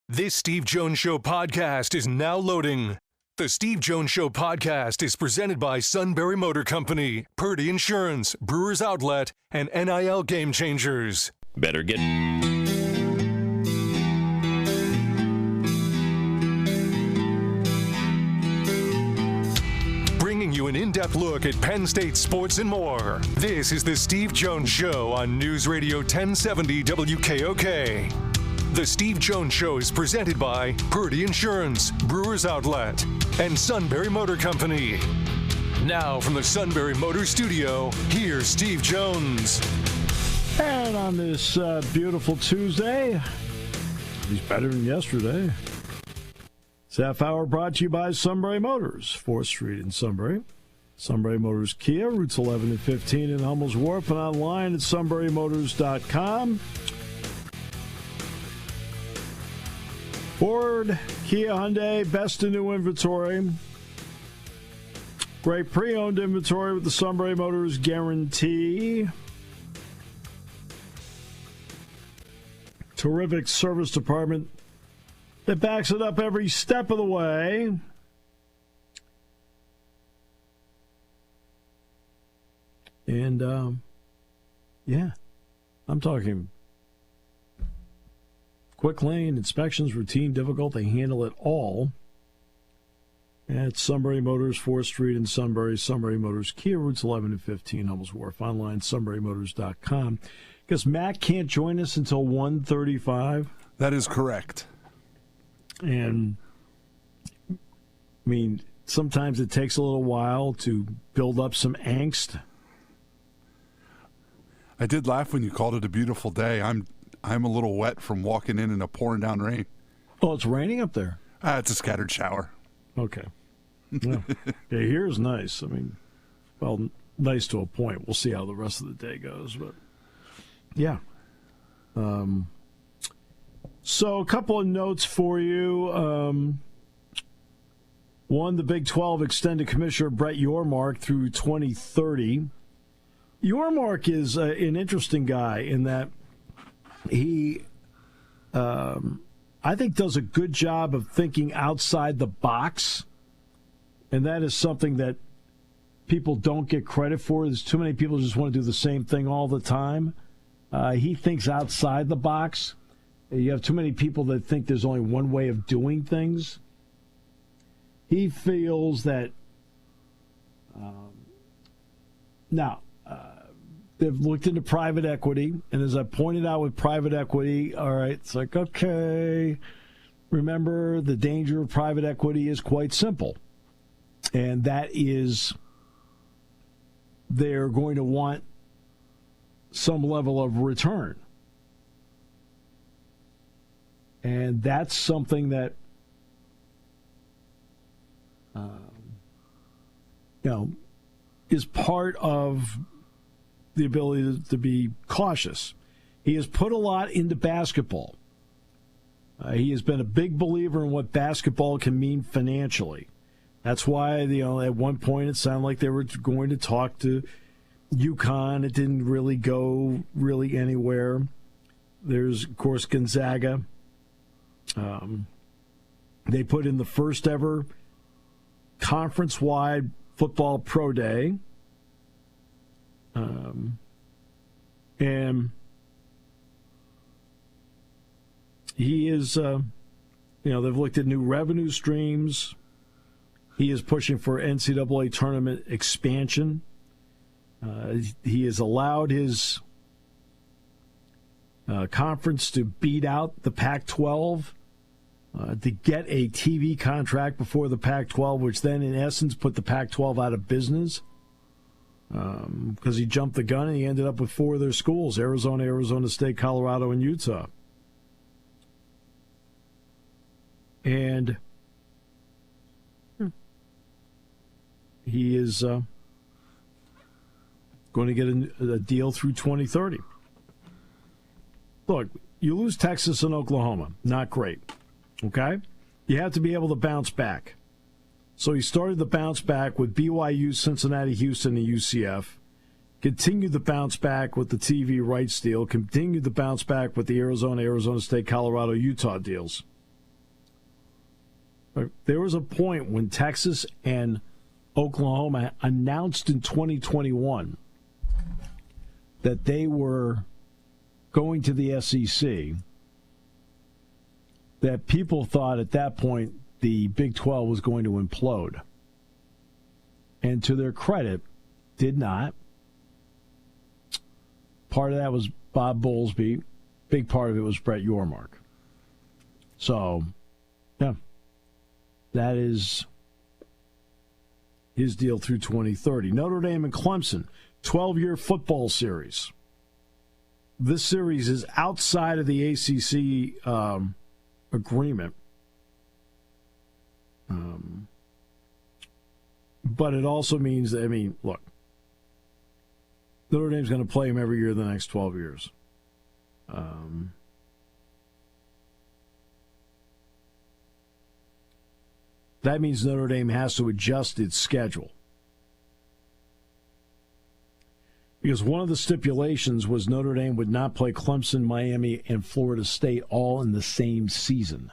This Steve Jones Show podcast is now loading. The Steve Jones Show podcast is presented by Sunbury Motor Company, Purdy Insurance, Brewers Outlet, and NIL Game Changers. Better get... Bringing you an in-depth look at Penn State sports and more. This is the Steve Jones Show on News Radio 1070 WKOK. The Steve Jones Show is presented by Purdy Insurance, Brewers Outlet, and Sunbury Motor Company. Now from the Sunbury Motor Studio, here's Steve Jones. And on this beautiful Tuesday, he's better than yesterday. This half hour brought to you by Sunbury Motors, 4th Street in Sunbury. Sunbury Motors Kia, routes 11 and 15 in Hummel's Wharf, and online at sunburymotors.com. Ford, Kia, Hyundai, best in new inventory. Great pre-owned inventory with the Sunbury Motors guarantee. Terrific service department that backs it up every step of the way. And, yeah, I'm talking quick lane, inspections, routine, difficult. They handle it all at Sunbury Motors, 4th Street in Sunbury. Sunbury Motors, Kia, routes 11 and 15, Hummel's Wharf. Online, sunburymotors.com. Because Matt can't join us until 1:35. That is correct. And, I mean, sometimes it takes a little while to build up some angst. I did laugh when you called it a beautiful day. I'm a little wet from walking in a pouring down rain. Oh, it's raining up there? It's a scattered shower. Okay. Yeah, here's nice. I mean, well, nice to a point. We'll see how the rest of the day goes. But, yeah. So a couple of notes for you. One, the Big 12 extended Commissioner Brett Yormark through 2030. Yormark is an interesting guy in that he, I think, does a good job of thinking outside the box, and that is something that people don't get credit for. There's too many people who just want to do the same thing all the time. He thinks outside the box. You have too many people that think there's only one way of doing things. He feels that they've looked into private equity, and as I pointed out with private equity, all right, it's like, okay, remember the danger of private equity is quite simple, and that is they're going to want some level of return. And that's something that, is part of the ability to be cautious. He has put a lot into basketball. He has been a big believer in what basketball can mean financially. That's why, at one point it sounded like they were going to talk to UConn. It didn't really go anywhere. There's, of course, Gonzaga. They put in the first ever conference-wide football pro day. And he is, they've looked at new revenue streams. He is pushing for NCAA tournament expansion. He has allowed his conference to beat out the Pac-12 to get a TV contract before the Pac-12, which then, in essence, put the Pac-12 out of business. Because he jumped the gun and he ended up with four of their schools: Arizona, Arizona State, Colorado, and Utah. And he is going to get a deal through 2030. Look, you lose Texas and Oklahoma. Not great. Okay? You have to be able to bounce back. So he started the bounce back with BYU, Cincinnati, Houston, and UCF. Continued the bounce back with the TV rights deal. Continued the bounce back with the Arizona, Arizona State, Colorado, Utah deals. There was a point when Texas and Oklahoma announced in 2021 that they were going to the SEC, that people thought at that point the Big 12 was going to implode. And to their credit, did not. Part of that was Bob Bowlesby. Big part of it was Brett Yormark. So, yeah, that is his deal through 2030. Notre Dame and Clemson, 12-year football series. This series is outside of the ACC agreement. But it also means that, look, Notre Dame's going to play them every year the next 12 years. That means Notre Dame has to adjust its schedule. Because one of the stipulations was Notre Dame would not play Clemson, Miami, and Florida State all in the same season.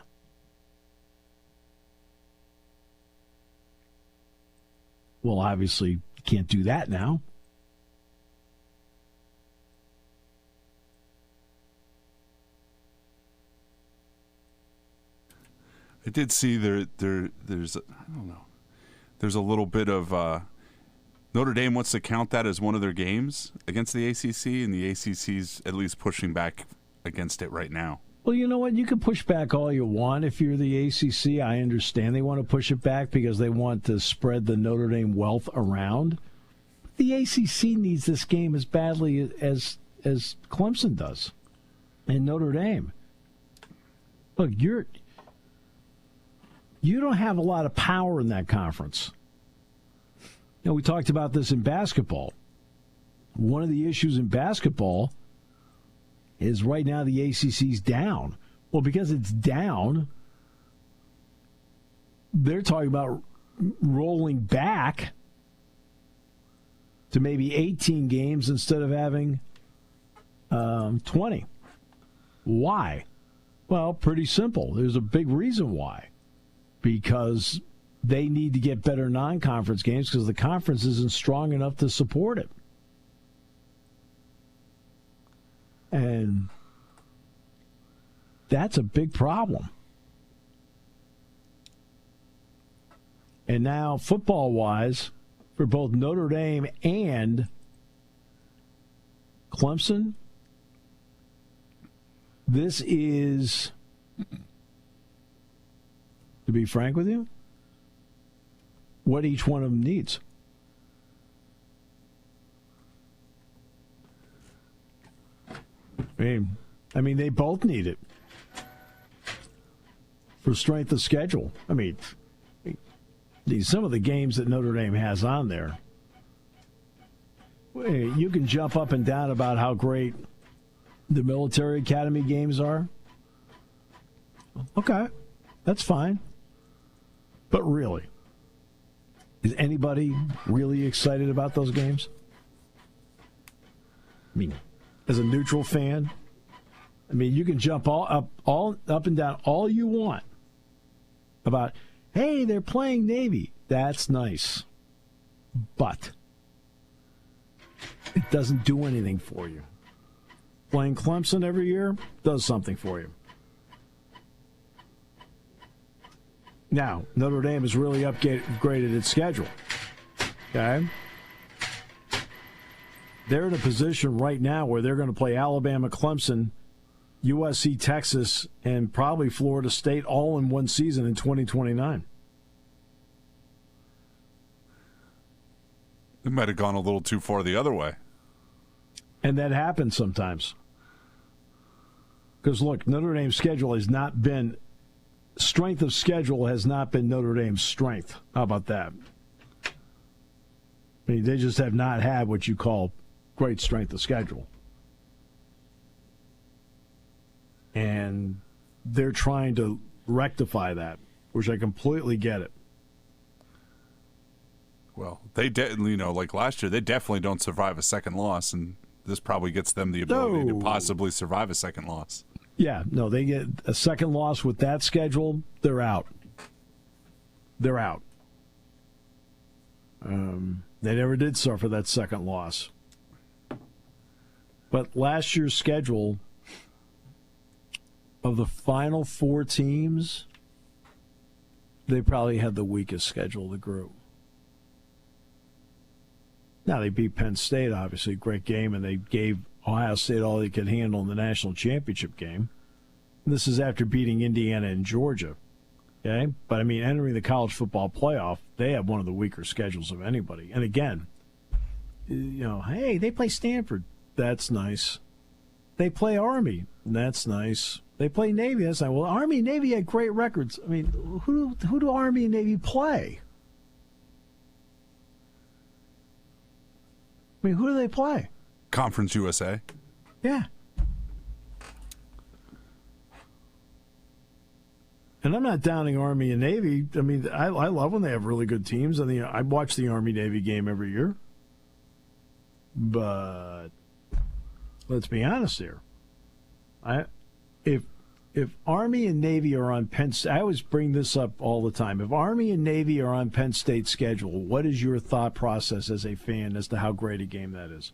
Well, obviously, you can't do that now. I did see there's I don't know. There's a little bit of Notre Dame wants to count that as one of their games against the ACC, and the ACC's at least pushing back against it right now. Well, you know what? You can push back all you want if you're the ACC. I understand they want to push it back because they want to spread the Notre Dame wealth around. The ACC needs this game as badly as Clemson does and Notre Dame. Look, you don't have a lot of power in that conference. You know, we talked about this in basketball. One of the issues in basketball is right now the ACC's down. Well, because it's down, they're talking about rolling back to maybe 18 games instead of having 20. Why? Well, pretty simple. There's a big reason why. Because they need to get better non-conference games because the conference isn't strong enough to support it. And that's a big problem. And now, football-wise, for both Notre Dame and Clemson, this is, to be frank with you, what each one of them needs. I mean, they both need it for strength of schedule. I mean, some of the games that Notre Dame has on there, you can jump up and down about how great the military academy games are. Okay, that's fine. But really, is anybody really excited about those games? I mean, as a neutral fan, you can jump all up and down all you want about, hey, they're playing Navy. That's nice. But it doesn't do anything for you. Playing Clemson every year does something for you. Now, Notre Dame has really upgraded its schedule. Okay? They're in a position right now where they're going to play Alabama, Clemson, USC, Texas, and probably Florida State all in one season in 2029. It might have gone a little too far the other way. And that happens sometimes. Because, look, Notre Dame's schedule has not been... Strength of schedule has not been Notre Dame's strength. How about that? They just have not had what you call great strength of schedule. And they're trying to rectify that, which I completely get it. Well, they like last year, they definitely don't survive a second loss, and this probably gets them the ability to possibly survive a second loss. Yeah, no, they get a second loss with that schedule, they're out. they're out. They never did suffer that second loss. But last year's schedule, of the final 4 teams, they probably had the weakest schedule of the group. Now, they beat Penn State, obviously, great game, and they gave Ohio State all they could handle in the national championship game. And this is after beating Indiana and Georgia. Okay? But, I mean, entering the college football playoff, they have one of the weaker schedules of anybody. And again, hey, they play Stanford. That's nice. They play Army. That's nice. They play Navy. That's nice. Well, Army and Navy had great records. I mean, who do Army and Navy play? I mean, who do they play? Conference USA. Yeah. And I'm not downing Army and Navy. I mean, I love when they have really good teams. I mean, I watch the Army-Navy game every year. But let's be honest here. If Army and Navy are on Penn State, I always bring this up all the time. If Army and Navy are on Penn State's schedule, what is your thought process as a fan as to how great a game that is?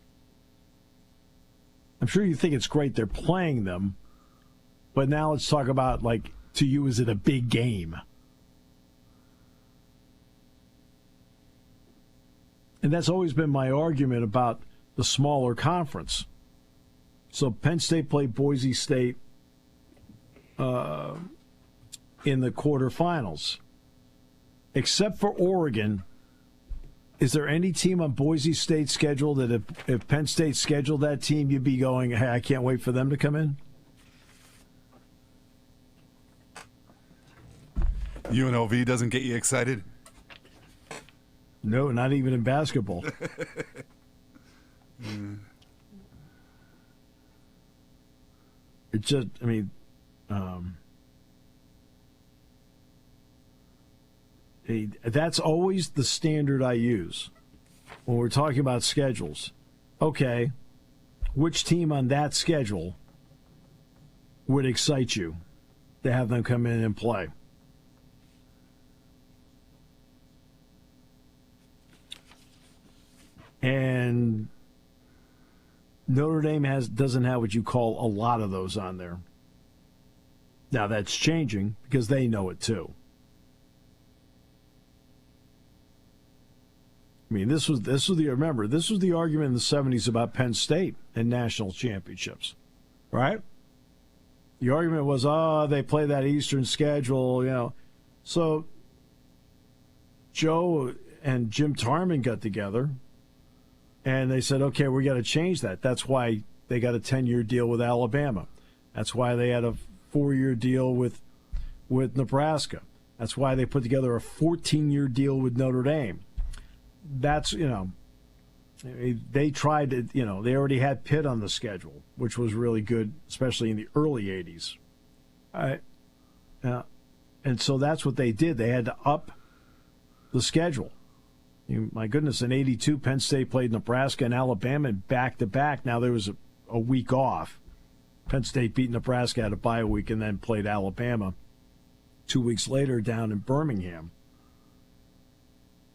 I'm sure you think it's great they're playing them, but now let's talk about, like, to you, is it a big game? And that's always been my argument about the smaller conference. So Penn State played Boise State in the quarterfinals. Except for Oregon, is there any team on Boise State's schedule that if Penn State scheduled that team, you'd be going, hey, I can't wait for them to come in? UNLV doesn't get you excited? No, not even in basketball. It's just, I mean, that's always the standard I use when we're talking about schedules. Okay, which team on that schedule would excite you to have them come in and play? And Notre Dame doesn't have what you call a lot of those on there. Now that's changing because they know it too. I mean, this was the argument in the 70s about Penn State and national championships, right? The argument was, they play that Eastern schedule, So Joe and Jim Tarman got together. And they said, okay, we got to change that. That's why they got a 10-year deal with Alabama. That's why they had a 4-year deal with Nebraska. That's why they put together a 14-year deal with Notre Dame. That's, they tried to, they already had Pitt on the schedule, which was really good, especially in the early 80s. And so that's what they did. They had to up the schedule. My goodness, in 82, Penn State played Nebraska and Alabama back-to-back. Now, there was a week off. Penn State beat Nebraska, had a bye week, and then played Alabama 2 weeks later down in Birmingham.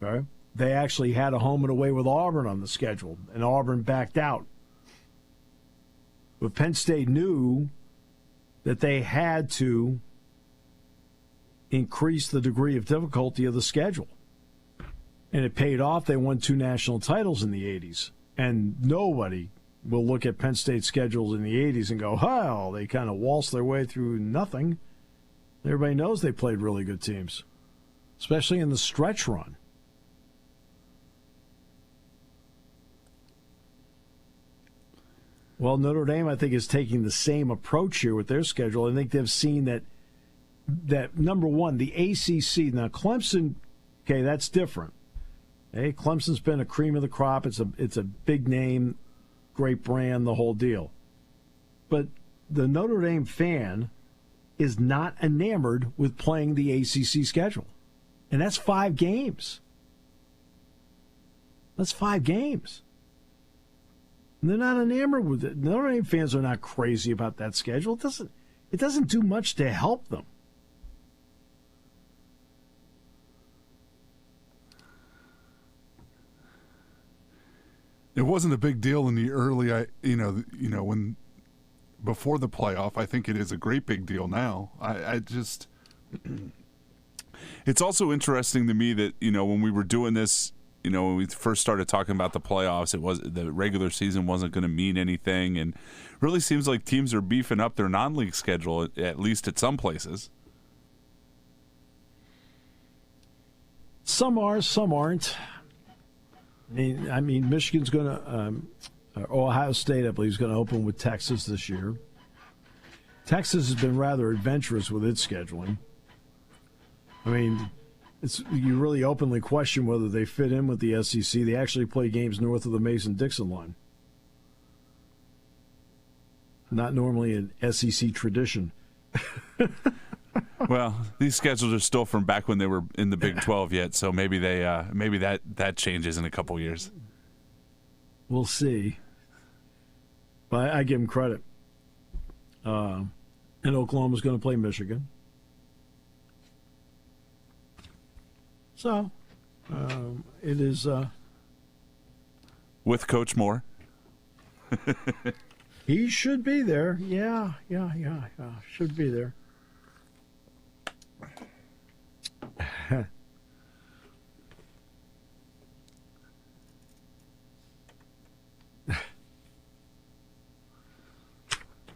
Okay. They actually had a home and away with Auburn on the schedule, and Auburn backed out. But Penn State knew that they had to increase the degree of difficulty of the schedule. And it paid off. They won 2 national titles in the 80s. And nobody will look at Penn State's schedules in the 80s and go, well, they kind of waltzed their way through nothing. Everybody knows they played really good teams, especially in the stretch run. Well, Notre Dame, I think, is taking the same approach here with their schedule. I think they've seen that number one, the ACC. Now, Clemson, okay, that's different. Hey, Clemson's been a cream of the crop. It's a big name, great brand, the whole deal. But the Notre Dame fan is not enamored with playing the ACC schedule. And that's 5 games. That's 5 games. And they're not enamored with it. Notre Dame fans are not crazy about that schedule. It doesn't do much to help them. It wasn't a big deal in the early, when before the playoff. I think it is a great big deal now. I just, it's also interesting to me that, when we were doing this, when we first started talking about the playoffs, the regular season wasn't going to mean anything, and really seems like teams are beefing up their non-league schedule, at least at some places. Some are, some aren't. I mean, Michigan's going to, Ohio State, I believe, is going to open with Texas this year. Texas has been rather adventurous with its scheduling. I mean, you really openly question whether they fit in with the SEC. They actually play games north of the Mason-Dixon line. Not normally an SEC tradition. Well, these schedules are still from back when they were in the Big 12 yet, so maybe that changes in a couple years. We'll see. But I give them credit. And Oklahoma's going to play Michigan. So, it is... with Coach Moore. He should be there. Yeah. Should be there.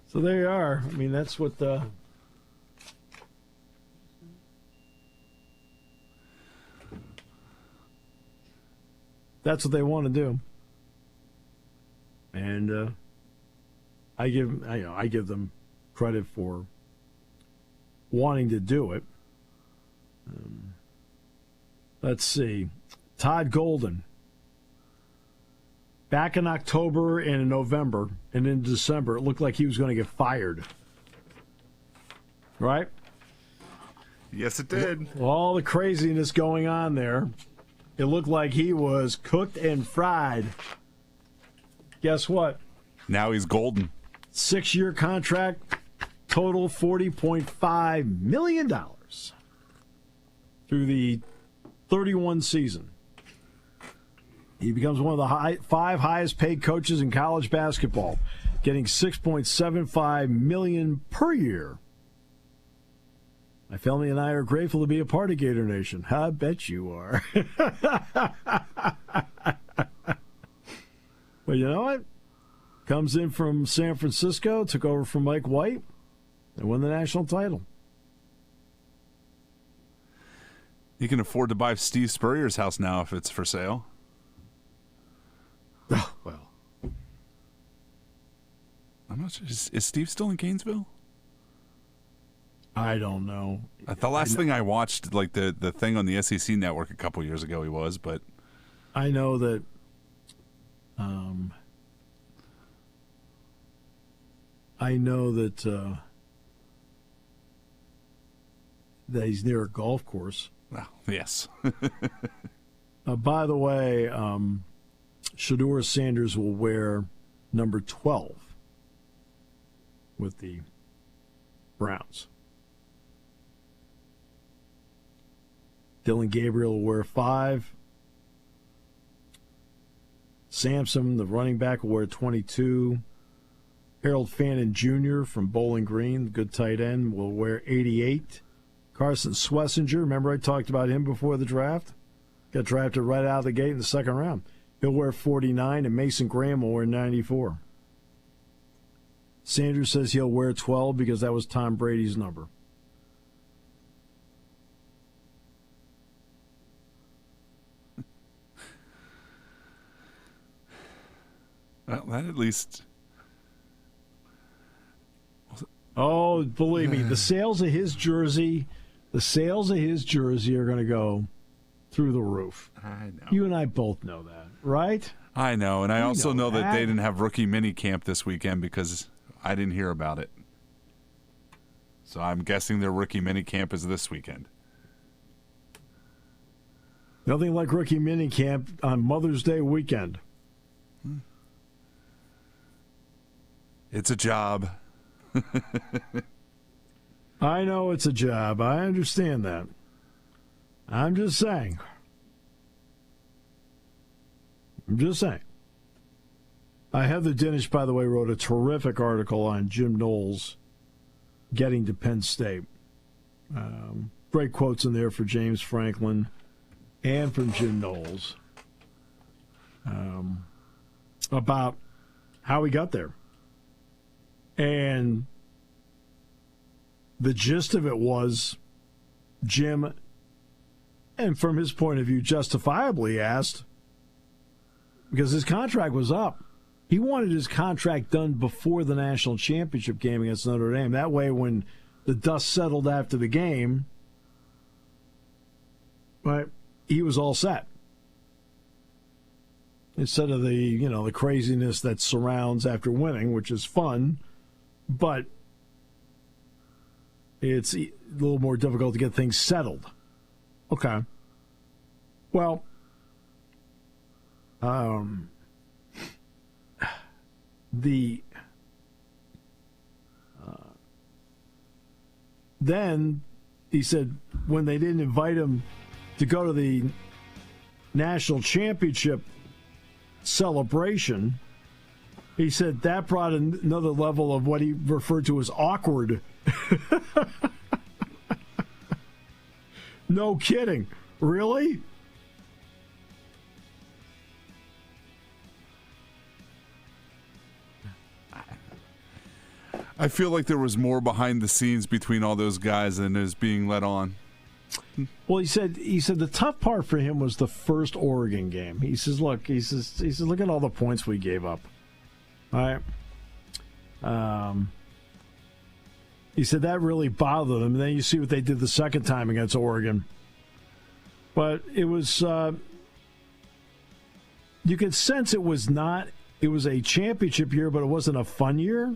So there you are. I mean, that's what that's what they want to do. And I give them credit for wanting to do it. Let's see. Todd Golden. Back in October and in November and in December, it looked like he was going to get fired. Right? Yes, it did. All the craziness going on there. It looked like he was cooked and fried. Guess what? Now he's golden. 6-year contract, total $40.5 million through the 31 season. He becomes one of the 5 highest paid coaches in college basketball, getting $6.75 million per year. My family and I are grateful to be a part of Gator Nation. I bet you are. Well, you know what? Comes in from San Francisco, took over from Mike White, and won the national title. You can afford to buy Steve Spurrier's house now if it's for sale. Oh, well. I'm not sure. Is Steve still in Gainesville? I don't know. The last thing I watched, like the thing on the SEC network a couple years ago, he was, but I know that that he's near a golf course. well, yes. By the way, Shedeur Sanders will wear number 12 with the Browns. Dylan Gabriel will wear 5. Sampson, the running back, will wear 22. Harold Fannin Jr. from Bowling Green, the good tight end, will wear 88. Carson Swessinger, remember I talked about him before the draft? Got drafted right out of the gate in the second round. He'll wear 49, and Mason Graham will wear 94. Sanders says he'll wear 12 because that was Tom Brady's number. Well, that at least. Oh, believe me, the sales of his jersey are going to go through the roof. I know. You and I both know that, right? I know, and I also know that that they didn't have rookie mini camp this weekend because I didn't hear about it. So I'm guessing their rookie mini camp is this weekend. Nothing like rookie mini camp on Mother's Day weekend. It's a job. I know it's a job. I understand that. I'm just saying. Heather Dinnish, by the way, wrote a terrific article on Jim Knowles getting to Penn State. Great quotes in there for James Franklin and from Jim Knowles about how he got there. And the gist of it was Jim, and from his point of view, justifiably asked, because his contract was up. He wanted his contract done before the national championship game against Notre Dame. That way, when the dust settled after the game, right, he was all set. Instead of the craziness that surrounds after winning, which is fun, but it's a little more difficult to get things settled. Okay. Well, then he said when they didn't invite him to go to the national championship celebration, he said that brought another level of what he referred to as awkward. No kidding. Really? I feel like there was more behind the scenes between all those guys than is being let on. Well, he said the tough part for him was the first Oregon game. He says, look at all the points we gave up. All right. He said that really bothered him. And then you see what they did the second time against Oregon. But it was, you could sense it was a championship year, but it wasn't a fun year.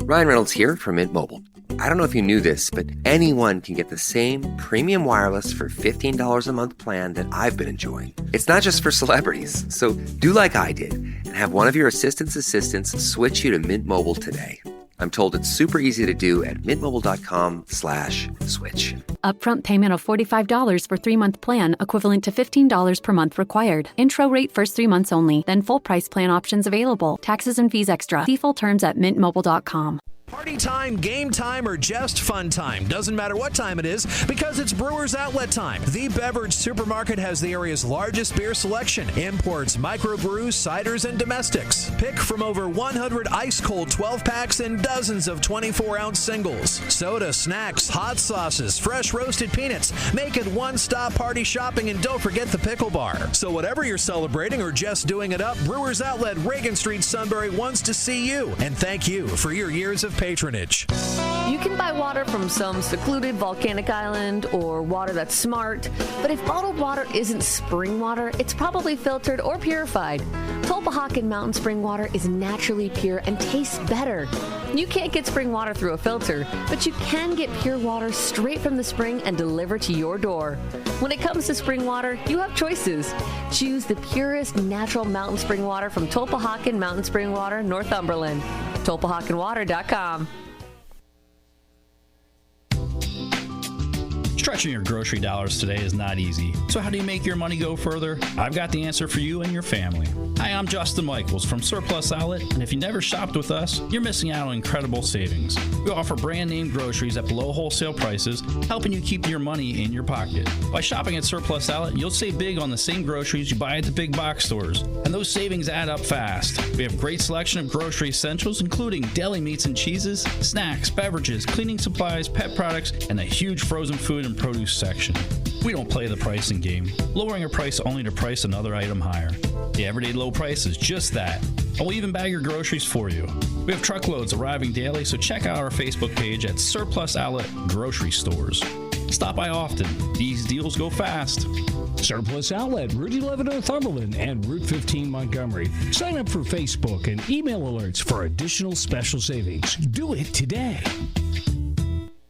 Ryan Reynolds here from Mint Mobile. I don't know if you knew this, but anyone can get the same premium wireless for $15 a month plan that I've been enjoying. It's not just for celebrities. So do like I did and have one of your assistants switch you to Mint Mobile today. I'm told it's super easy to do at mintmobile.com/switch. Upfront payment of $45 for 3-month plan, equivalent to $15 per month required. Intro rate first 3 months only, then full price plan options available. Taxes and fees extra. See full terms at mintmobile.com. Party time, game time, or just fun time. Doesn't matter what time it is because it's Brewers Outlet time. The beverage supermarket has the area's largest beer selection. Imports, microbrews, ciders, and domestics. Pick from over 100 ice-cold 12-packs and dozens of 24-ounce singles. Soda, snacks, hot sauces, fresh roasted peanuts. Make it one-stop party shopping, and don't forget the pickle bar. So whatever you're celebrating or just doing it up, Brewers Outlet, Reagan Street, Sunbury wants to see you. And thank you for your years of patronage. You can buy water from some secluded volcanic island or water that's smart, but if bottled water isn't spring water, it's probably filtered or purified. Tulpehocken Mountain Spring water is naturally pure and tastes better. You can't get spring water through a filter, but you can get pure water straight from the spring and delivered to your door. When it comes to spring water, you have choices. Choose the purest natural mountain spring water from Tulpehocken Mountain Spring Water, Northumberland. TulpehockenWater.com. Stretching your grocery dollars today is not easy. So how do you make your money go further? I've got the answer for you and your family. Hi, I'm Justin Michaels from Surplus Outlet, and if you never shopped with us, you're missing out on incredible savings. We offer brand name groceries at below wholesale prices, helping you keep your money in your pocket. By shopping at Surplus Outlet, you'll save big on the same groceries you buy at the big box stores, and those savings add up fast. We have great selection of grocery essentials, including deli meats and cheeses, snacks, beverages, cleaning supplies, pet products, and a huge frozen food and produce section. We don't play the pricing game, lowering a price only to price another item higher. The everyday low price is just that, and we'll even bag your groceries for you. We have truckloads arriving daily, so check out our Facebook page at Surplus Outlet Grocery Stores. Stop by often. These deals go fast. Surplus Outlet, Route 11 Northumberland and Route 15 Montgomery. Sign up for Facebook and email alerts for additional special savings. Do it today.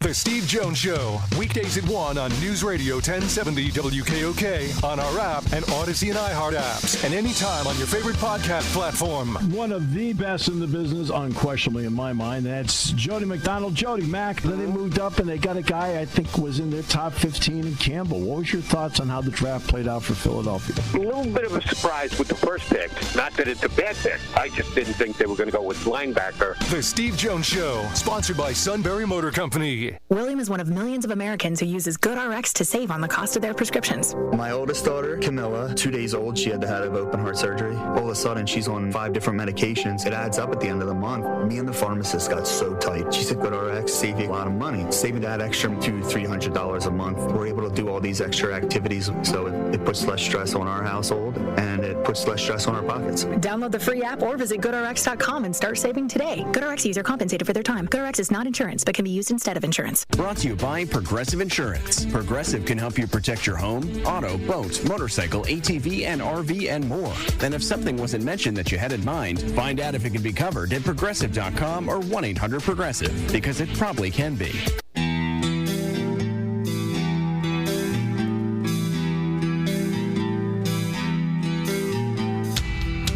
The Steve Jones Show, weekdays at 1 on News Radio 1070 WKOK, on our app and Odyssey and iHeart apps, and anytime on your favorite podcast platform. One of the best in the business, unquestionably in my mind, that's Jody McDonald. Jody Mack, then they moved up and they got a guy I think was in their top 15 in Campbell. What was your thoughts on how the draft played out for Philadelphia? A little bit of a surprise with the first pick. Not that it's a bad pick. I just didn't think they were going to go with linebacker. The Steve Jones Show, sponsored by Sunbury Motor Company. William is one of millions of Americans who uses GoodRx to save on the cost of their prescriptions. My oldest daughter, Camilla, 2 days old, she had to have open heart surgery. All of a sudden, she's on 5 different medications. It adds up at the end of the month. Me and the pharmacist got so tight. She said, GoodRx save you a lot of money. Saving that extra $200-300 a month. We're able to do all these extra activities, so it puts less stress on our household, and it puts less stress on our pockets. Download the free app or visit GoodRx.com and start saving today. GoodRx user compensated for their time. GoodRx is not insurance, but can be used instead of insurance. Brought to you by Progressive Insurance. Progressive can help you protect your home, auto, boat, motorcycle, ATV, and RV, and more. And if something wasn't mentioned that you had in mind, find out if it can be covered at Progressive.com or 1-800-PROGRESSIVE, because it probably can be.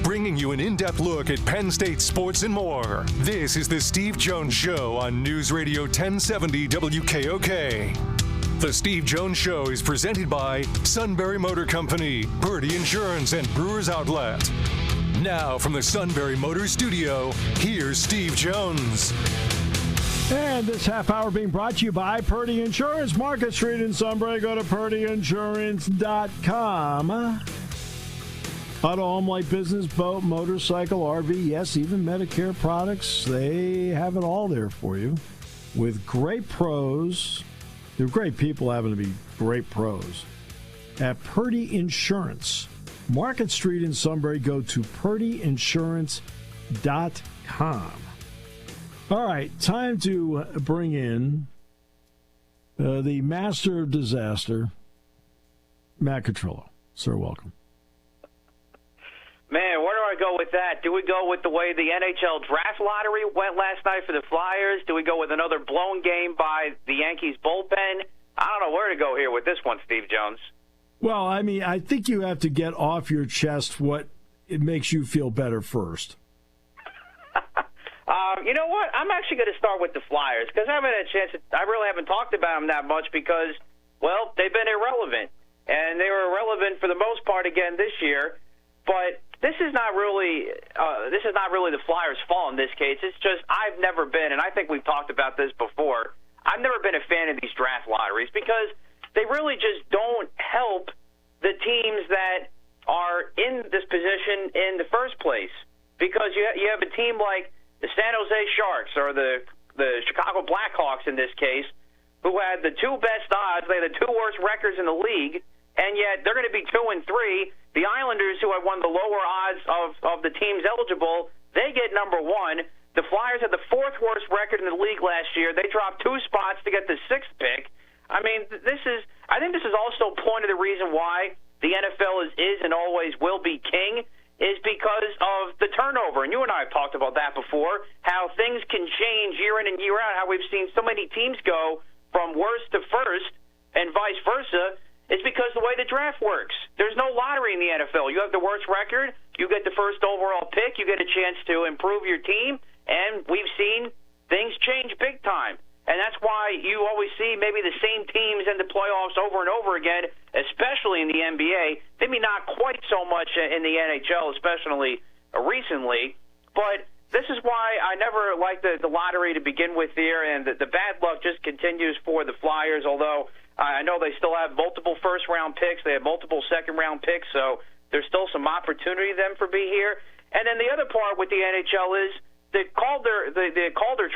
Bringing you an in-depth look at Penn State sports and more. This is the Steve Jones Show on News Radio 1070 WKOK. The Steve Jones Show is presented by Sunbury Motor Company, Purdy Insurance, and Brewers Outlet. Now from the Sunbury Motor Studio, here's Steve Jones. And this half hour being brought to you by Purdy Insurance, Market Street in Sunbury. Go to purdyinsurance.com. Auto, home, light business, boat, motorcycle, RV, yes, even Medicare products. They have it all there for you with great pros. They're great people having to be great pros at Purdy Insurance. Market Street in Sunbury. Go to purdyinsurance.com. All right, time to bring in the master of disaster, Matt Catrillo. Sir, welcome. Man, where do I go with that? Do we go with the way the NHL draft lottery went last night for the Flyers? Do we go with another blown game by the Yankees bullpen? I don't know where to go here with this one, Steve Jones. Well, I mean, I think you have to get off your chest what it makes you feel better first. You know what? I'm actually going to start with the Flyers because I haven't had a chance. I really haven't talked about them that much because, well, they've been irrelevant. And they were irrelevant for the most part again this year. But this is not really the Flyers' fault in this case. It's just I've never been, and I think we've talked about this before, I've never been a fan of these draft lotteries because they really just don't help the teams that are in this position in the first place. Because you have a team like the San Jose Sharks or the Chicago Blackhawks in this case, who had the two best odds. They had the two worst records in the league, and yet they're going to be 2-3. The Islanders, who had one of the lower odds of the teams eligible, they get number one. The Flyers had the fourth worst record in the league last year. They dropped 2 spots to get the 6th pick. I mean, I think this is also part of the reason why the NFL is and always will be king, is because of the turnover. And you and I have talked about that before, how things can change year in and year out, how we've seen so many teams go from worst to first and vice versa. It's because the way the draft works. There's no lottery in the NFL. You have the worst record, you get the first overall pick, you get a chance to improve your team, and we've seen things change big time. And that's why you always see maybe the same teams in the playoffs over and over again, especially in the NBA. Maybe not quite so much in the NHL, especially recently. But this is why I never liked the lottery to begin with here, and the bad luck just continues for the Flyers, although I know they still have multiple first-round picks. They have multiple second-round picks, so there's still some opportunity for them to be here. And then the other part with the NHL is the Calder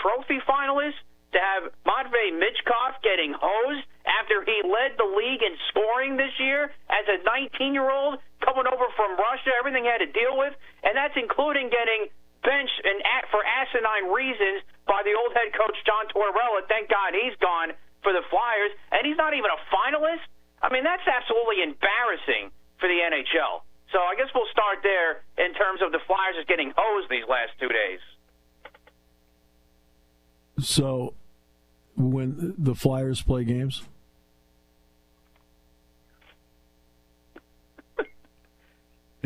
Trophy finalists, to have Matvei Michkov getting hosed after he led the league in scoring this year as a 19-year-old coming over from Russia, everything he had to deal with, and that's including getting benched for asinine reasons by the old head coach John Tortorella. Thank God he's gone for the Flyers, and he's not even a finalist. I mean, that's absolutely embarrassing for the NHL. So I guess we'll start there in terms of the Flyers just getting hosed these last 2 days. So when the Flyers play games?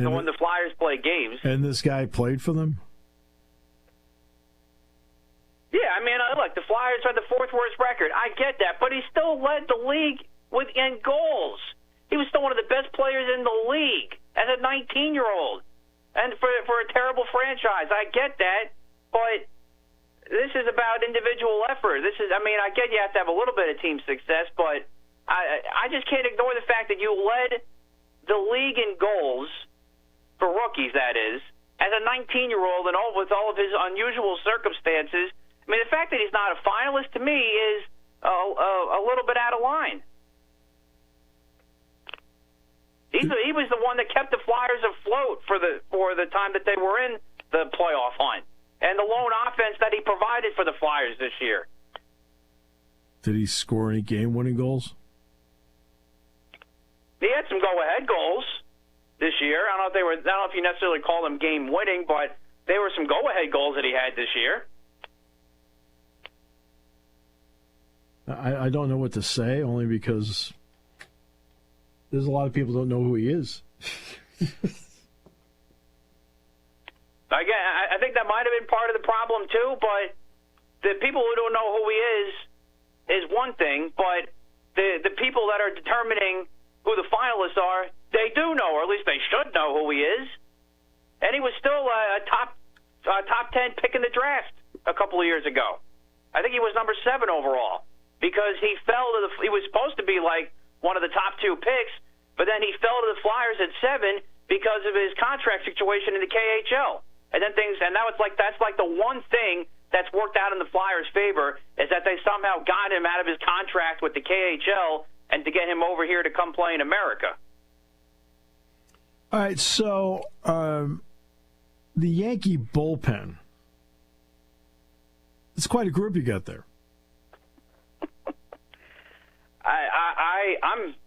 So when the Flyers play games. And this guy played for them? Yeah, I mean, look, the Flyers are the fourth worst record. I get that, but he still led the league in goals. He was still one of the best players in the league as a 19-year-old. And for a terrible franchise, I get that, but this is about individual effort. I get you have to have a little bit of team success, but I just can't ignore the fact that you led the league in goals, for rookies, that is, as a 19-year-old and with all of his unusual circumstances. I mean, the fact that he's not a finalist to me is a little bit out of line. He was the one that kept the Flyers afloat for the time that they were in the playoff hunt, and the lone offense that he provided for the Flyers this year. Did he score any game-winning goals? He had some go-ahead goals this year. I don't know if you necessarily call them game-winning, but there were some go-ahead goals that he had this year. I don't know what to say, only because there's a lot of people who don't know who he is. Again, I think that might have been part of the problem, too, but the people who don't know who he is one thing, but the people that are determining who the finalists are, they do know, or at least they should know who he is. And he was still a top 10 pick in the draft a couple of years ago. I think he was number 7 overall because he he was supposed to be like one of the top 2 picks, but then he fell to the Flyers at 7 because of his contract situation in the KHL. And then now that's like the one thing that's worked out in the Flyers' favor is that they somehow got him out of his contract with the KHL and to get him over here to come play in America. All right, so the Yankee bullpen, it's quite a group you got there.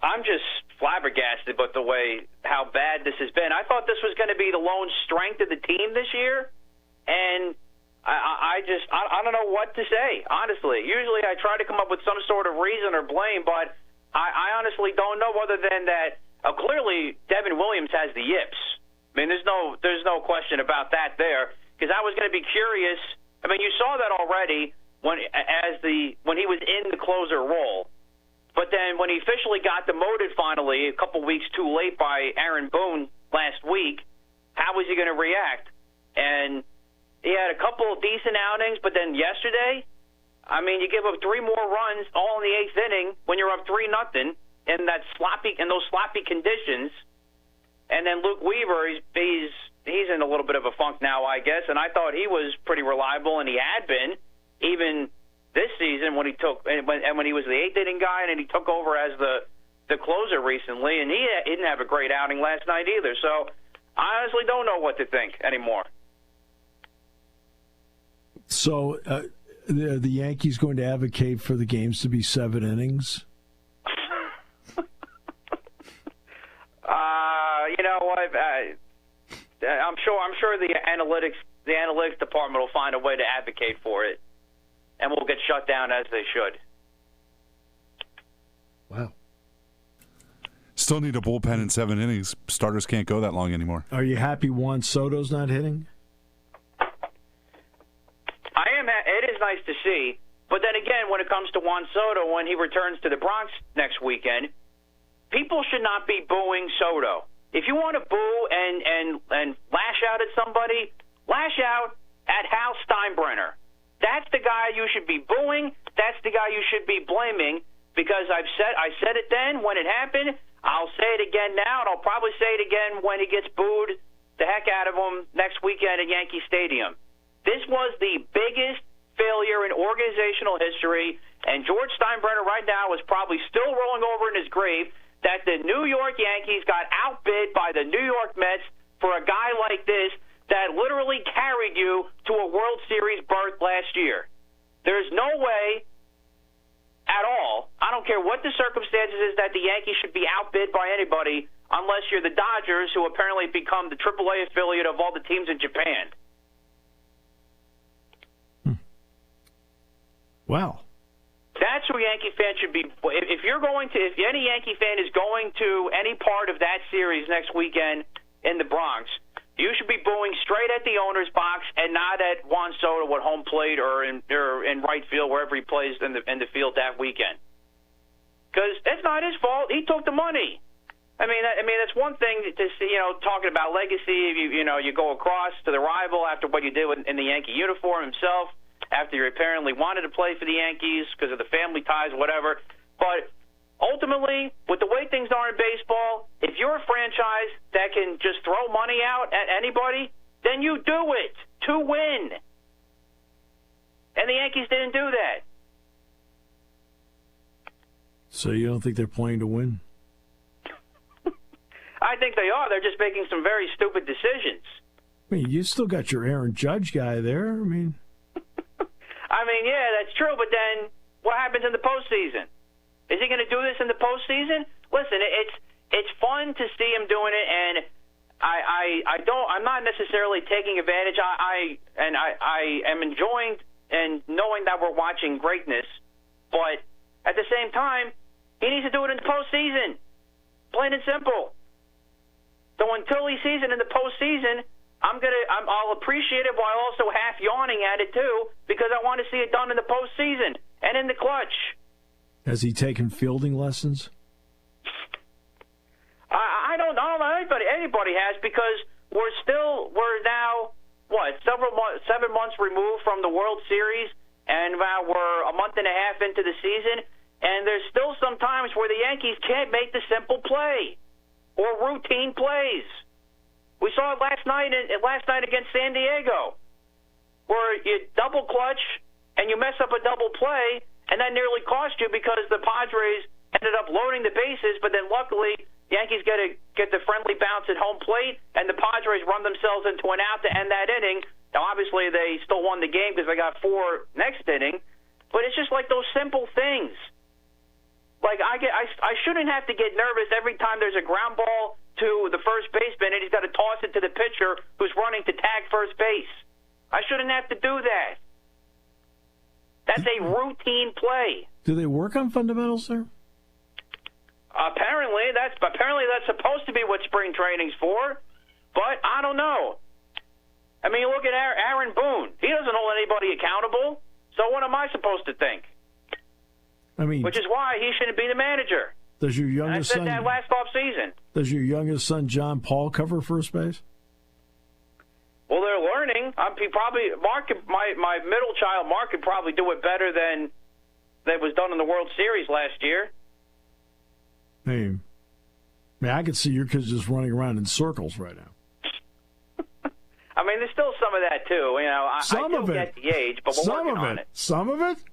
I'm just flabbergasted with how bad this has been. I thought this was going to be the lone strength of the team this year, and I don't know what to say, honestly. Usually I try to come up with some sort of reason or blame, but I honestly don't know other than that clearly Devin Williams has the yips. I mean, there's no question about that there, because I was going to be curious. I mean, you saw that already when he was in the closer role. But then when he officially got demoted finally, a couple weeks too late by Aaron Boone last week, how was he going to react? And he had a couple of decent outings, but then yesterday, I mean, you give up 3 more runs all in the 8th inning when you're up 3-0 in those sloppy conditions. And then Luke Weaver, he's in a little bit of a funk now, I guess. And I thought he was pretty reliable, and he had been even this season when he was the 8th inning guy, and then he took over as the closer recently, and he didn't have a great outing last night either. So I honestly don't know what to think anymore. So the Yankees going to advocate for the games to be 7 innings? You know what? I'm sure the analytics department will find a way to advocate for it, and we'll get shut down as they should. Wow. Still need a bullpen in 7 innings. Starters can't go that long anymore. Are you happy Juan Soto's not hitting? I am. It is nice to see. But then again, when it comes to Juan Soto, when he returns to the Bronx next weekend, people should not be booing Soto. If you want to boo and lash out at somebody, lash out at Hal Steinbrenner. That's the guy you should be booing. That's the guy you should be blaming, because I said it then when it happened. I'll say it again now, and I'll probably say it again when he gets booed the heck out of him next weekend at Yankee Stadium. This was the biggest failure in organizational history, and George Steinbrenner right now is probably still rolling over in his grave that the New York Yankees got outbid by the New York Mets for a guy like this that literally carried you to a World Series berth last year. There's no way at all, I don't care what the circumstances is, that the Yankees should be outbid by anybody unless you're the Dodgers, who apparently become the AAA affiliate of all the teams in Japan. Wow. That's who Yankee fans should be. If any Yankee fan is going to any part of that series next weekend in the Bronx, you should be booing straight at the owner's box and not at Juan Soto at home plate or in right field, wherever he plays in the field that weekend. Because it's not his fault. He took the money. I mean, that's one thing to see. Talking about legacy. You go across to the rival after what you did in the Yankee uniform himself. After you apparently wanted to play for the Yankees because of the family ties, whatever. But ultimately, with the way things are in baseball, if you're a franchise that can just throw money out at anybody, then you do it to win. And the Yankees didn't do that. So you don't think they're playing to win? I think they are. They're just making some very stupid decisions. I mean, you still got your Aaron Judge guy there. Yeah, that's true, but then what happens in the postseason? Is he going to do this in the postseason? Listen, it's fun to see him doing it, and I'm not necessarily taking advantage. I am enjoying and knowing that we're watching greatness, but at the same time, he needs to do it in the postseason. Plain and simple. So until he sees it in the postseason, I'll appreciate it while also half yawning at it too, because I want to see it done in the postseason and in the clutch. Has he taken fielding lessons? I don't know if anybody has, because we're now 7 months removed from the World Series, and now we're a month and a half into the season, and there's still some times where the Yankees can't make the simple play or routine plays. We saw it last night against San Diego, where you double clutch and you mess up a double play, and that nearly cost you because the Padres ended up loading the bases, but then luckily Yankees get the friendly bounce at home plate, and the Padres run themselves into an out to end that inning. Now, obviously, they still won the game because they got 4 next inning, but it's just like those simple things. Like I shouldn't have to get nervous every time there's a ground ball to the first baseman and he's got to toss it to the pitcher who's running to tag first base. I shouldn't have to do that. That's a routine play. Do they work on fundamentals there? Apparently that's supposed to be what spring training's for, but I don't know. I mean, you look at Aaron Boone. He doesn't hold anybody accountable, so what am I supposed to think? Which is why he shouldn't be the manager. Does your youngest son? I said that last offseason. Does your youngest son John Paul cover first base? Well, they're learning. My middle child Mark could probably do it better than that was done in the World Series last year. Hey, I could see your kids just running around in circles right now. I mean, there's still some of that too. I do get the age, but we're working on it. Some of it.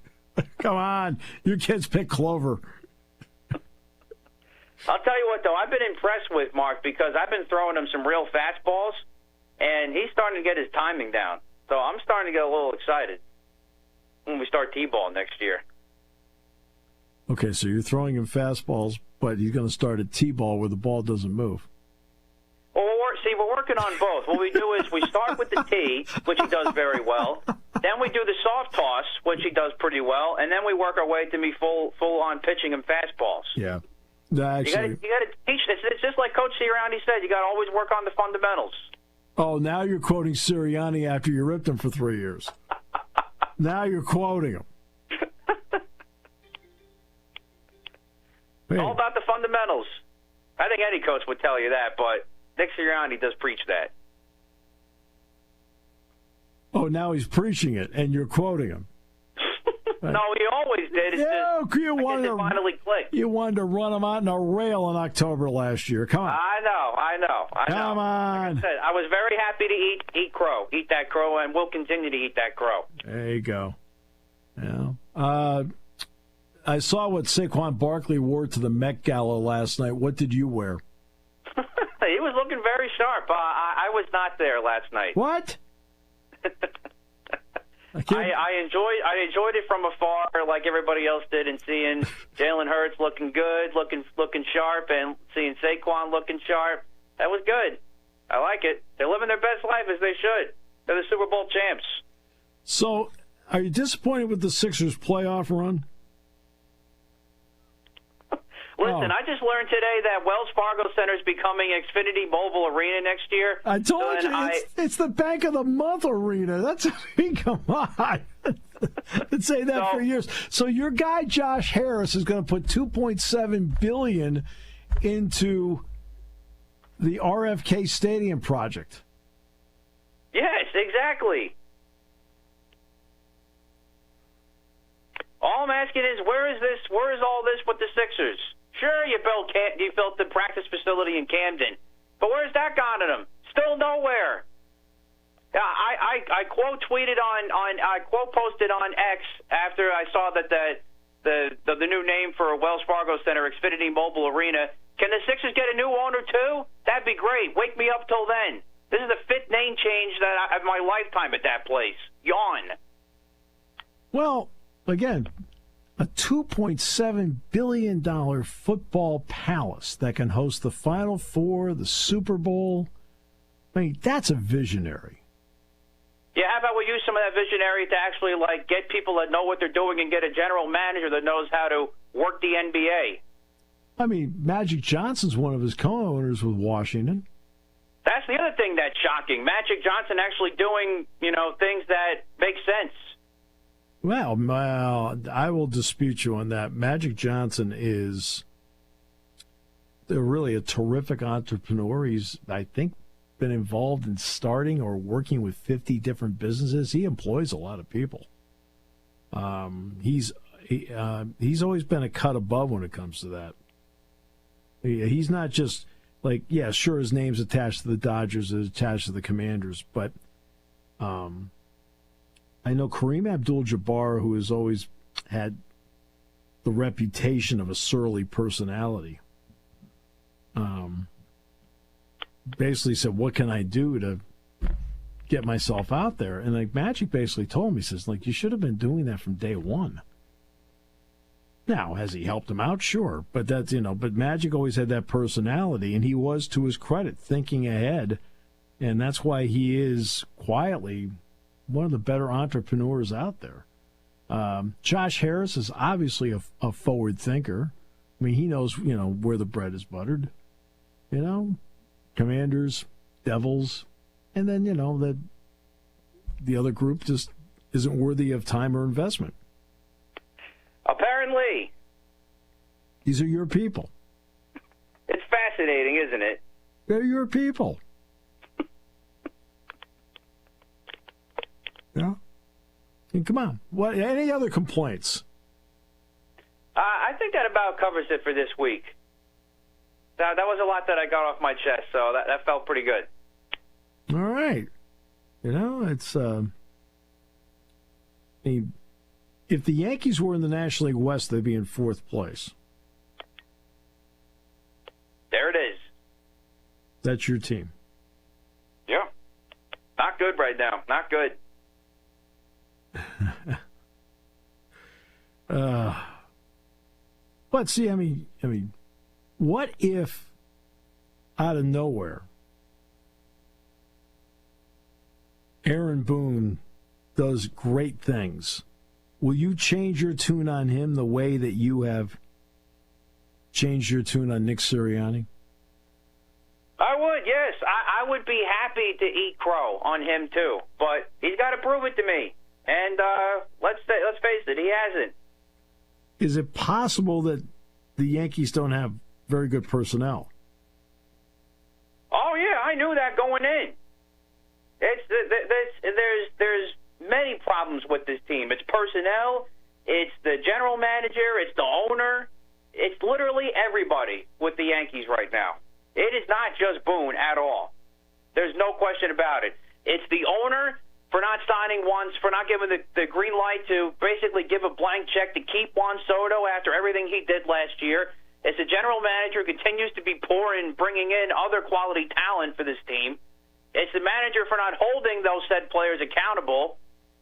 Come on, your kids pick clover. I'll tell you what, though, I've been impressed with Mark because I've been throwing him some real fastballs, and he's starting to get his timing down. So I'm starting to get a little excited when we start T-ball next year. Okay, so you're throwing him fastballs, but he's going to start a T-ball where the ball doesn't move. Well, we're working on both. What we do is we start with the T, which he does very well. Then we do the soft toss, which he does pretty well, and then we work our way to me full on pitching him fastballs. Yeah. Actually, you got to teach this. It's just like Coach Sirianni said. You got to always work on the fundamentals. Oh, now you're quoting Sirianni after you ripped him for 3 years. Now you're quoting him. It's all about the fundamentals. I think any coach would tell you that, but Nick Sirianni does preach that. Oh, now he's preaching it, and you're quoting him. No, he always did. It's it finally clicked. You wanted to run him out in a rail in October last year. Come on. I know. Come on. Like I said, I was very happy to eat that crow, and we'll continue to eat that crow. There you go. Yeah. I saw what Saquon Barkley wore to the Met Gala last night. What did you wear? He was looking very sharp. I was not there last night. What? I enjoyed it from afar, like everybody else did, and seeing Jalen Hurts looking good, looking sharp, and seeing Saquon looking sharp. That was good. I like it. They're living their best life as they should. They're the Super Bowl champs. So, are you disappointed with the Sixers' playoff run? Listen, I just learned today that Wells Fargo Center is becoming Xfinity Mobile Arena next year. I told you, it's the Bank of the Month Arena. That's come on. Been saying that for years. So your guy Josh Harris is going to put $2.7 billion into the RFK Stadium project. Yes, exactly. All I'm asking is, where is all this with the Sixers? Sure, you built the practice facility in Camden, but where's that gone to them? Still nowhere. I quote posted on X after I saw that the new name for Wells Fargo Center, Xfinity Mobile Arena. Can the Sixers get a new owner too? That'd be great. Wake me up till then. This is the fifth name change of my lifetime at that place. Yawn. Well, again, a $2.7 billion football palace that can host the Final Four, the Super Bowl. I mean, that's a visionary. Yeah, how about we use some of that visionary to actually get people that know what they're doing and get a general manager that knows how to work the NBA. I mean, Magic Johnson's one of his co-owners with Washington. That's the other thing that's shocking. Magic Johnson actually doing, things that make sense. Well, I will dispute you on that. Magic Johnson is really a terrific entrepreneur. He's, I think, been involved in starting or working with 50 different businesses. He employs a lot of people. He's always been a cut above when it comes to that. He's not just sure, his name's attached to the Dodgers, it's attached to the Commanders, but I know Kareem Abdul-Jabbar, who has always had the reputation of a surly personality, basically said, what can I do to get myself out there? And Magic basically told him, he says, you should have been doing that from day one. Now, has he helped him out? Sure. But that's, but Magic always had that personality, and he was, to his credit, thinking ahead. And that's why he is quietly one of the better entrepreneurs out there. Josh Harris is obviously a forward thinker. I mean, he knows, where the bread is buttered. Commanders, Devils, and then, that the other group just isn't worthy of time or investment. Apparently. These are your people. It's fascinating, isn't it? They're your people. Yeah. And come on. What? Any other complaints? I think that about covers it for this week. That was a lot that I got off my chest, so that felt pretty good. All right. It's if the Yankees were in the National League West, they'd be in fourth place. There it is. That's your team. Yeah. Not good right now. Not good. But see, I mean, what if out of nowhere Aaron Boone does great things? Will you change your tune on him the way that you have changed your tune on Nick Sirianni? I would, yes. I would be happy to eat crow on him too, but he's got to prove it to me. And let's face it, he hasn't. Is it possible that the Yankees don't have very good personnel? Oh yeah, I knew that going in. There's many problems with this team. It's personnel, it's the general manager, it's the owner, it's literally everybody with the Yankees right now. It is not just Boone at all. There's no question about it. It's the owner for not signing for not giving the green light to basically give a blank check to keep Juan Soto after everything he did last year. It's the general manager who continues to be poor in bringing in other quality talent for this team. It's the manager for not holding those said players accountable.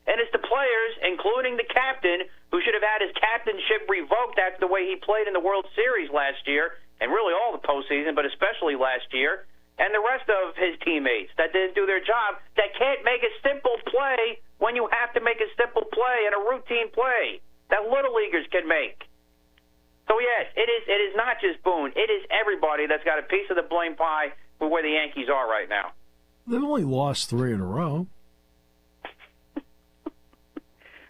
And it's the players, including the captain, who should have had his captainship revoked after the way he played in the World Series last year, and really all the postseason, but especially last year, and the rest of his teammates that didn't do their job, that can't make a simple play when you have to make a simple play and a routine play that little leaguers can make. So, yes, it is not just Boone. It is everybody that's got a piece of the blame pie for where the Yankees are right now. They've only lost 3 in a row.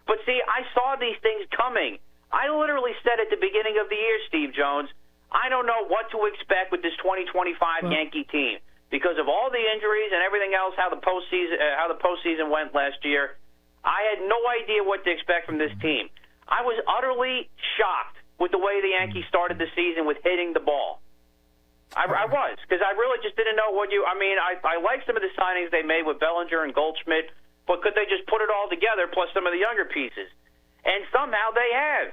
But, see, I saw these things coming. I literally said at the beginning of the year, Steve Jones, I don't know what to expect with this 2025 Yankee team because of all the injuries and everything else, how the postseason went last year. I had no idea what to expect from this team. I was utterly shocked with the way the Yankees started the season with hitting the ball. I was, because I really just didn't know what I like some of the signings they made with Bellinger and Goldschmidt, but could they just put it all together plus some of the younger pieces? And somehow they have.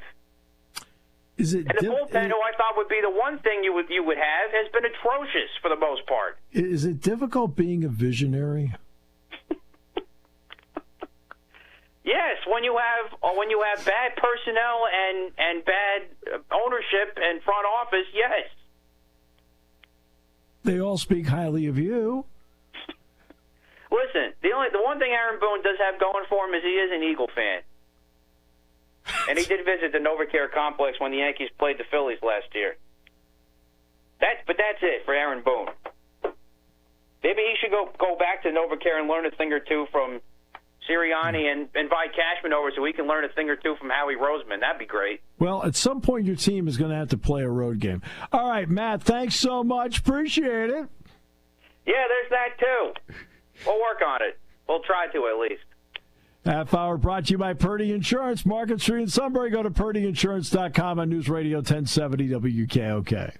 And the bullpen, who I thought would be the one thing you would have, has been atrocious for the most part. Is it difficult being a visionary? Yes, when you have bad personnel and bad ownership and front office, yes. They all speak highly of you. Listen, the one thing Aaron Boone does have going for him is he is an Eagle fan. And he did visit the NovaCare complex when the Yankees played the Phillies last year. But that's it for Aaron Boone. Maybe he should go back to NovaCare and learn a thing or two from Sirianni and invite Cashman over so he can learn a thing or two from Howie Roseman. That'd be great. Well, at some point your team is going to have to play a road game. All right, Matt, thanks so much. Appreciate it. Yeah, there's that too. We'll work on it. We'll try to at least. Half hour brought to you by Purdy Insurance, Market Street in Sunbury. Go to purdyinsurance.com on News Radio 1070 WKOK.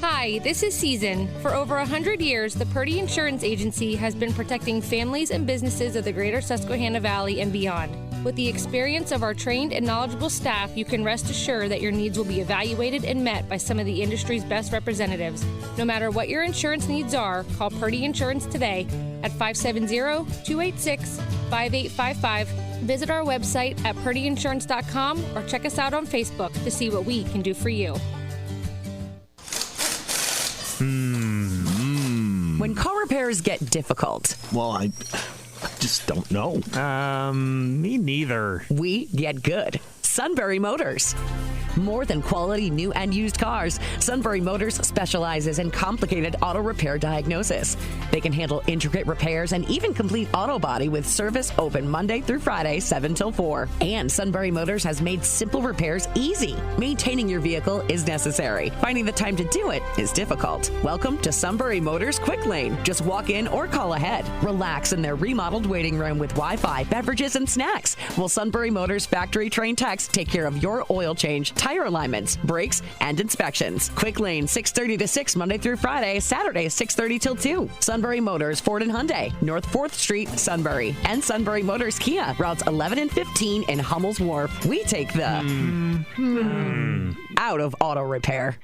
Hi, this is Season. For over 100 years, the Purdy Insurance Agency has been protecting families and businesses of the greater Susquehanna Valley and beyond. With the experience of our trained and knowledgeable staff, you can rest assured that your needs will be evaluated and met by some of the industry's best representatives. No matter what your insurance needs are, call Purdy Insurance today at 570-286-5855. Visit our website at purdyinsurance.com or check us out on Facebook to see what we can do for you. When car repairs get difficult. Well, I just don't know. Me neither. We get good. Sunbury Motors. More than quality new and used cars, Sunbury Motors specializes in complicated auto repair diagnosis. They can handle intricate repairs and even complete auto body with service open Monday through Friday, 7 till 4. And Sunbury Motors has made simple repairs easy. Maintaining your vehicle is necessary. Finding the time to do it is difficult. Welcome to Sunbury Motors Quick Lane. Just walk in or call ahead. Relax in their remodeled waiting room with Wi-Fi, beverages, and snacks. While Sunbury Motors factory-trained techs take care of your oil change, tire alignments, brakes, and inspections. Quick Lane, 6:30 to 6, Monday through Friday, Saturday, 6:30 till 2. Sunbury Motors, Ford and Hyundai, North 4th Street, Sunbury. And Sunbury Motors Kia, routes 11 and 15 in Hummel's Wharf. We take the out of auto repair.